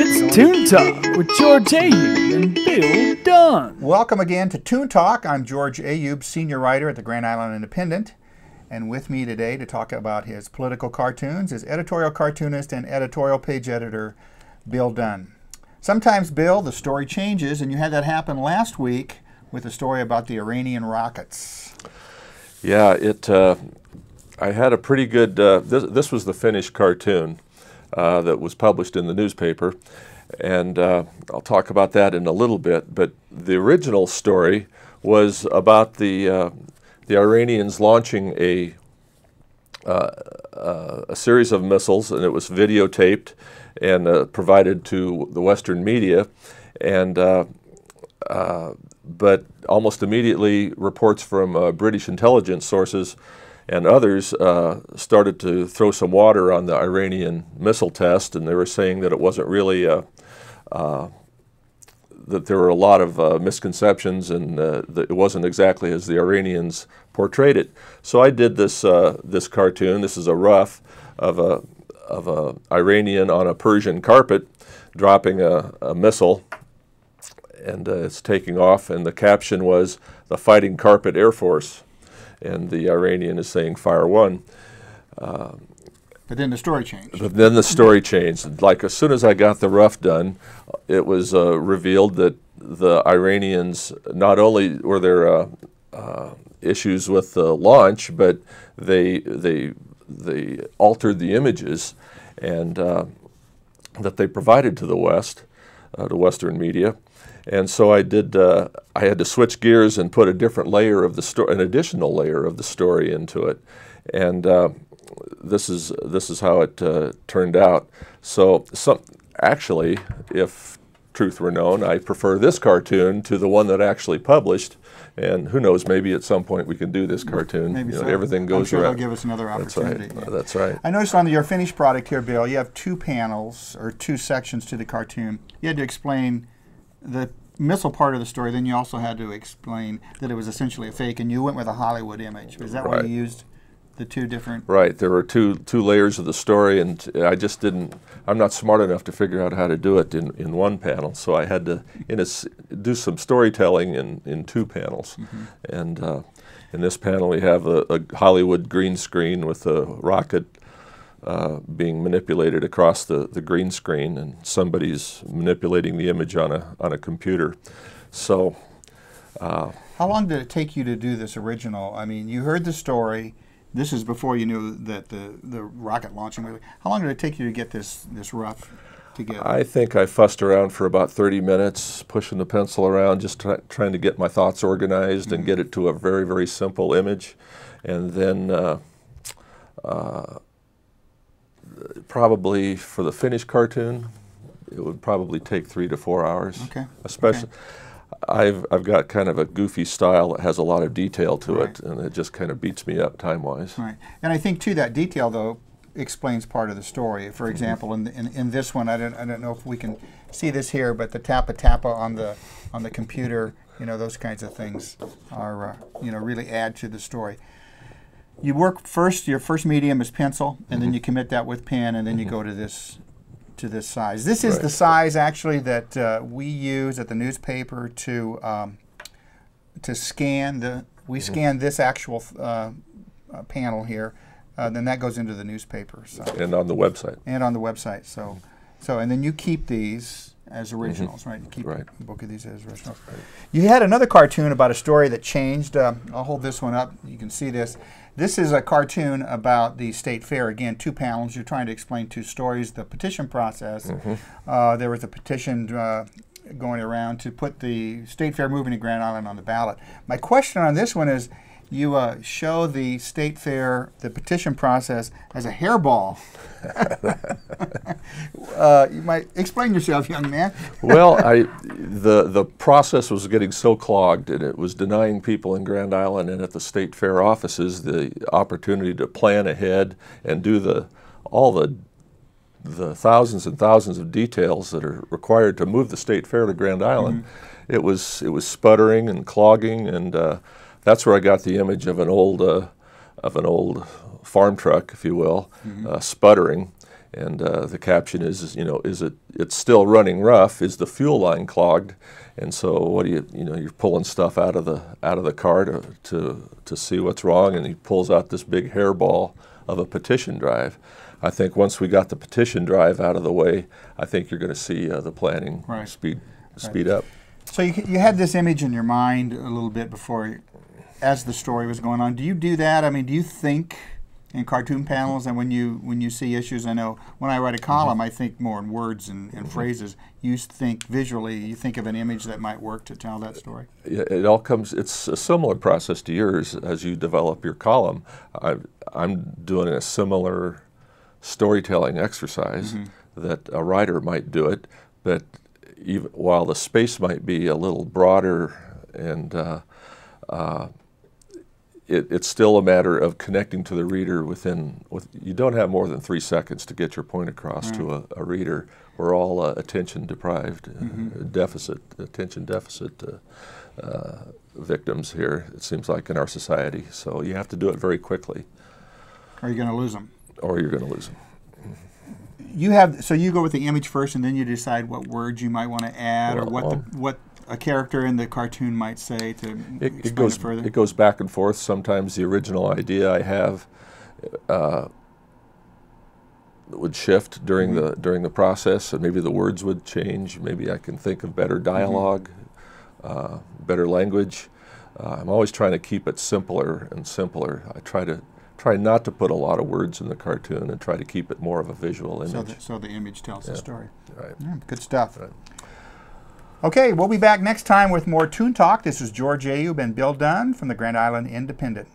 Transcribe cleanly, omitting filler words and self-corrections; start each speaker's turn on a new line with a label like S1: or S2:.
S1: It's Toon Talk with George Ayoub and Bill Dunn.
S2: Welcome again to Toon Talk. I'm George Ayoub, senior writer at the Grand Island Independent. And with me today to talk about his political cartoons is editorial cartoonist and editorial page editor Bill Dunn. Sometimes, Bill, the story changes, and you had that happen last week with a story about the Iranian rockets.
S3: Yeah, I had a pretty good, this was the finished cartoon that was published in the newspaper, and I'll talk about that in a little bit, but the original story was about the Iranians launching a series of missiles, and it was videotaped and provided to the Western media, and but almost immediately reports from British intelligence sources and others started to throw some water on the Iranian missile test, and they were saying that it wasn't really that there were a lot of misconceptions, and that it wasn't exactly as the Iranians portrayed it. So I did this this cartoon. This is a rough of a Iranian on a Persian carpet dropping a missile, and it's taking off, and the caption was "The Fighting Carpet Air Force," and the Iranian is saying "Fire One."
S2: But then the story changed.
S3: But then the story changed. Like as soon as I got the rough done, it was revealed that the Iranians, not only were there issues with the launch, but they altered the images and that they provided to the West, to Western media. And so I did. I had to switch gears and put a different layer of the story, an additional layer of the story into it, and this is how it turned out. So actually, if truth were known, I prefer this cartoon to the one that actually published. And who knows? Maybe at some point we can do this cartoon.
S2: Maybe so.
S3: Everything goes
S2: I'm sure
S3: around.
S2: they'll give us another opportunity.
S3: That's right. That's right.
S2: I noticed on your finished product here, Bill, you have two panels or two sections to the cartoon. You had to explain the missile part of the story, then you also had to explain that it was essentially a fake, and you went with a Hollywood image. Is that why you used the two different? Right.
S3: There were two layers of the story, and I just didn't. I'm not smart enough to figure out how to do it in one panel, so I had to do some storytelling in two panels. Mm-hmm. And in this panel, we have a Hollywood green screen with a rocket being manipulated across the green screen, and somebody's manipulating the image on a computer. So,
S2: how long did it take you to do this original? I mean, you heard the story. This is before you knew that the rocket launching movie. How long did it take you to get this rough together?
S3: I think I fussed around for about 30 minutes, pushing the pencil around, just trying to get my thoughts organized, mm-hmm. and get it to a very, very simple image, and then. Probably for the finished cartoon, it would probably take 3 to 4 hours.
S2: Okay.
S3: Especially, okay. I've got kind of a goofy style that has a lot of detail to it, and it just kind of beats me up time-wise.
S2: Right. And I think too that detail though explains part of the story. For example, in this one, I don't know if we can see this here, but the tappa on the computer, those kinds of things are really add to the story. You work first. Your first medium is pencil, and mm-hmm. then you commit that with pen, and then you go to this size. This is the size actually that we use at the newspaper to scan the. We mm-hmm. scan this actual panel here, then that goes into the newspaper. So.
S3: And on the website.
S2: And on the website. So and then you keep these as originals, mm-hmm. right? You keep a book of these as originals. Right. You had another cartoon about a story that changed. I'll hold this one up. You can see this. This is a cartoon about the state fair. Again, two panels. You're trying to explain two stories. The petition process. Mm-hmm. There was a petition going around to put the state fair moving to Grand Island on the ballot. My question on this one is, you show the state fair, the petition process, as a hairball. You might explain yourself, young man.
S3: Well, the process was getting so clogged, and it was denying people in Grand Island and at the state fair offices the opportunity to plan ahead and do all the thousands and thousands of details that are required to move the state fair to Grand Island. Mm-hmm. It was sputtering and clogging, and that's where I got the image of an old farm truck, if you will, mm-hmm. Sputtering, And the caption is, you know, it's still running rough? Is the fuel line clogged? And so what do you're pulling stuff out of the car to see what's wrong, and he pulls out this big hairball of a petition drive. I think once we got the petition drive out of the way, I think you're going to see the planning speed up.
S2: So you had this image in your mind a little bit before, as the story was going on. Do you do that? I mean, do you think in cartoon panels, and when you see issues? I know when I write a column, I think more in words and phrases. You think visually. You think of an image that might work to tell that story.
S3: Yeah, it all comes. It's a similar process to yours as you develop your column. I'm doing a similar storytelling exercise that a writer might do it, but even while the space might be a little broader, and it's still a matter of connecting to the reader you don't have more than 3 seconds to get your point across to a reader. We're all attention deprived, attention deficit victims here, it seems like, in our society. So you have to do it very quickly.
S2: Or you're going to lose them.
S3: Or you're going to lose them.
S2: So you go with the image first, and then you decide what words you might want to add, or what a character in the cartoon might say to explain it further.
S3: It goes back and forth. Sometimes the original idea I have would shift during the process, and maybe the words would change. Maybe I can think of better dialogue, better language. I'm always trying to keep it simpler and simpler. I try not to put a lot of words in the cartoon and try to keep it more of a visual image.
S2: So the image tells the story.
S3: Right.
S2: Good stuff.
S3: Right.
S2: Okay, we'll be back next time with more Toon Talk. This is George Ayoub and Bill Dunn from the Grand Island Independent.